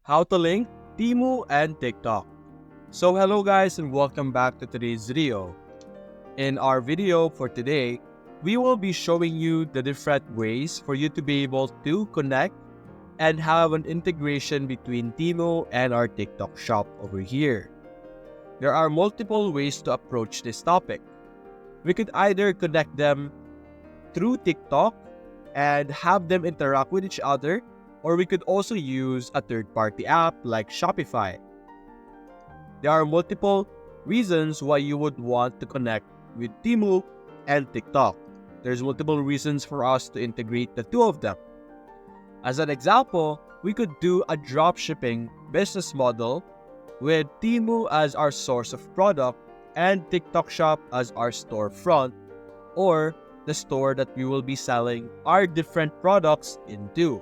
how to link Temu and TikTok. So hello guys and welcome back to today's video. In our video for today, we will be showing you the different ways for you to be able to connect and have an integration between Temu and our TikTok shop over here. There are multiple ways to approach this topic. We could either connect them through TikTok and have them interact with each other, or we could also use a third-party app like Shopify. There are multiple reasons why you would want to connect with Temu and TikTok. There's multiple reasons for us to integrate the two of them. As an example, we could do a dropshipping business model with Temu as our source of product and TikTok shop as our storefront, or the store that we will be selling our different products into.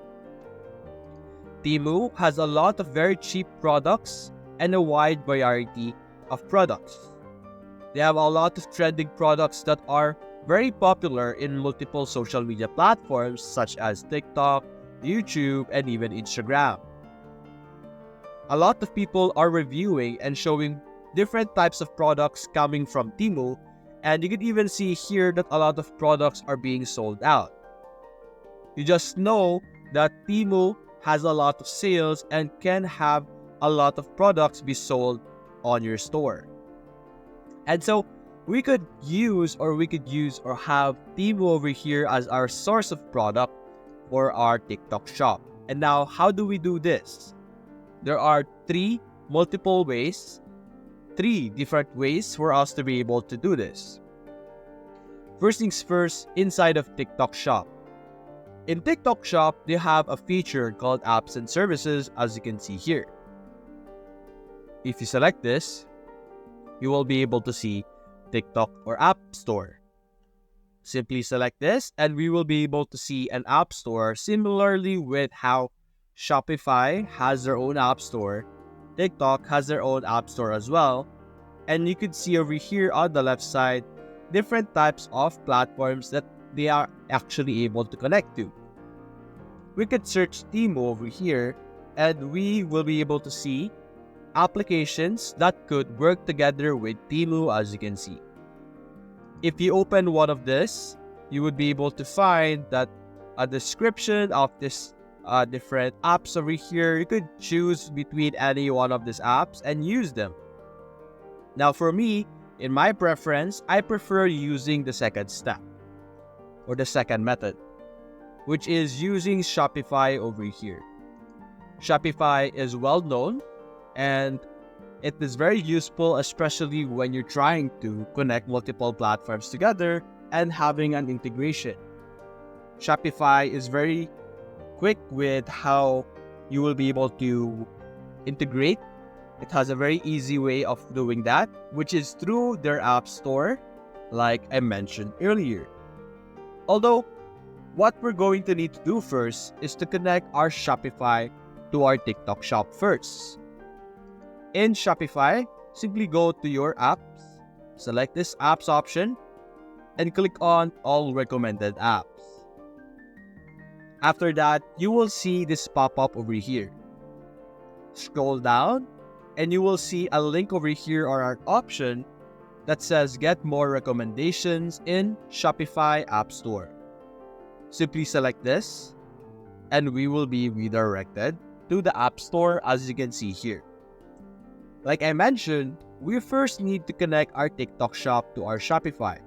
Temu has a lot of very cheap products and a wide variety of products. They have a lot of trending products that are very popular in multiple social media platforms such as TikTok, YouTube, and even Instagram. A lot of people are reviewing and showing different types of products coming from Temu, and you can even see here that a lot of products are being sold out. You just know that Temu has a lot of sales and can have a lot of products be sold on your store. And so we could use or have Temu over here as our source of product for our TikTok shop. And now, how do we do this? There are three different ways for us to be able to do this. First things first, inside of TikTok shop. In TikTok shop, they have a feature called apps and services, as you can see here. If you select this, you will be able to see TikTok or App Store. Simply select this and we will be able to see an app store similarly with how Shopify has their own app store. TikTok has their own app store as well. And you could see over here on the left side, different types of platforms that they are actually able to connect to. We could search Temu over here and we will be able to see applications that could work together with Temu, as you can see. If you open one of this, you would be able to find that a description of this different apps over here. You could choose between any one of these apps and use them. Now for me, in my preference, I prefer using the second step or the second method, which is using Shopify over here. Shopify is well known and it is very useful, especially when you're trying to connect multiple platforms together and having an integration. Shopify is very quick with how you will be able to integrate. It has a very easy way of doing that, which is through their app store, like I mentioned earlier. Although, what we're going to need to do first is to connect our Shopify to our TikTok shop first. In Shopify, simply go to your apps, select this apps option, and click on all recommended apps. After that, you will see this pop up over here. Scroll down and you will see a link over here or an option that says get more recommendations in Shopify App Store. Simply select this and we will be redirected to the App Store, as you can see here. Like I mentioned, we first need to connect our TikTok shop to our Shopify.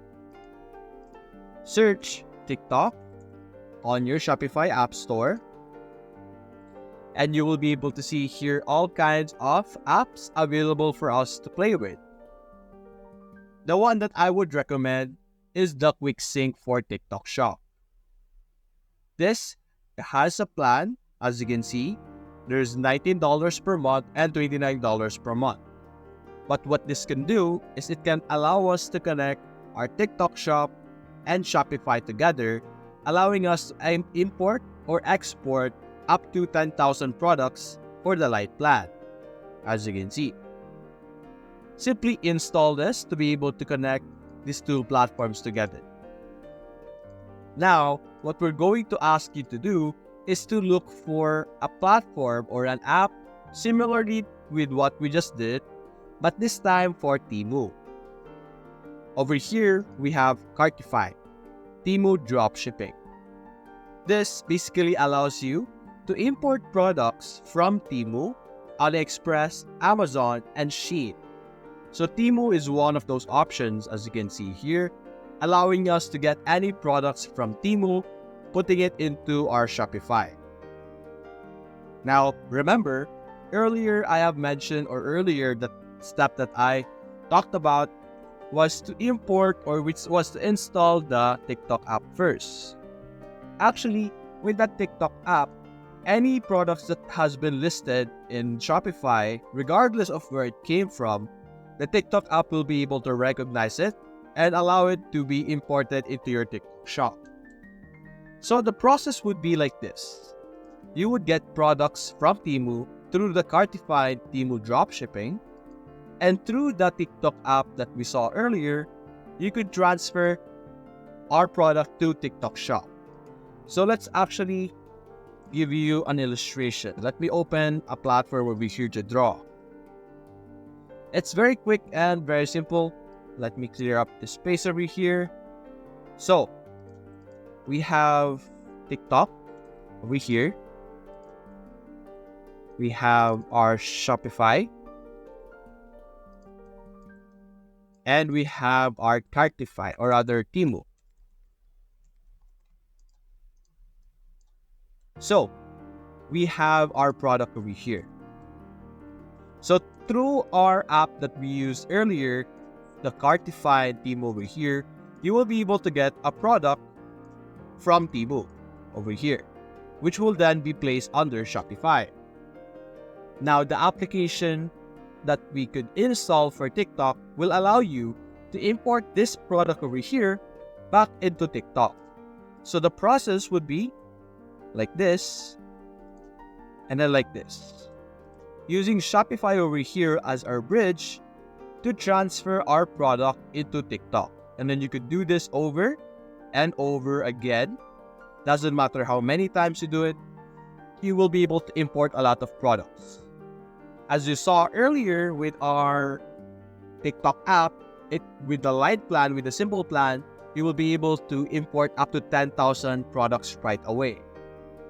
Search TikTok on your Shopify App Store and you will be able to see here all kinds of apps available for us to play with. The one that I would recommend is the Quick Sync for TikTok shop. This has a plan, as you can see. There's $19 per month and $29 per month. But what this can do is it can allow us to connect our TikTok shop and Shopify together, allowing us to import or export up to 10,000 products for the light plan, as you can see. Simply install this to be able to connect these two platforms together. Now, what we're going to ask you to do is to look for a platform or an app similarly with what we just did, but this time for Temu. Over here, we have Cartify, Temu dropshipping. This basically allows you to import products from Temu, AliExpress, Amazon, and Shein. So Temu is one of those options, as you can see here, allowing us to get any products from Temu, putting it into our Shopify. Now, remember, earlier I have mentioned, or earlier the step that I talked about was to import, or which was to install the TikTok app first. Actually, with that TikTok app, any products that has been listed in Shopify, regardless of where it came from, the TikTok app will be able to recognize it and allow it to be imported into your TikTok shop. So the process would be like this. You would get products from Temu through the Cartify Temu dropshipping, and through the TikTok app that we saw earlier, you could transfer our product to TikTok shop. So let's actually give you an illustration. Let me open a platform where we're here to draw. It's very quick and very simple. Let me clear up the space over here. So we have TikTok over here. We have our Shopify. And we have our Cartify, or rather Temu. So we have our product over here. So through our app that we used earlier, the Cartify Temu over here, you will be able to get a product from Temu over here, which will then be placed under Shopify. Now, the application that we could install for TikTok will allow you to import this product over here back into TikTok. So the process would be like this, and then like this, using Shopify over here as our bridge to transfer our product into TikTok. And then you could do this over and over again. Doesn't matter how many times you do it, you will be able to import a lot of products. As you saw earlier with our TikTok app, with the light plan, with the simple plan, you will be able to import up to 10,000 products right away.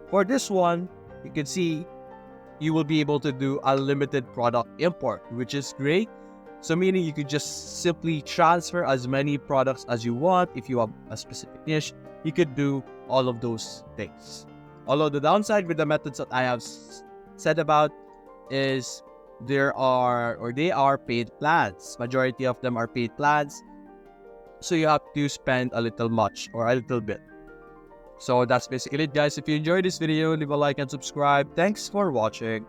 For this one, you can see you will be able to do a limited product import, which is great. So meaning you could just simply transfer as many products as you want. If you have a specific niche, you could do all of those things. Although the downside with the methods that I have said about is they are paid plans. Majority of them are paid plans. So you have to spend a little much or a little bit. So that's basically it, guys. If you enjoyed this video, leave a like and subscribe. Thanks for watching.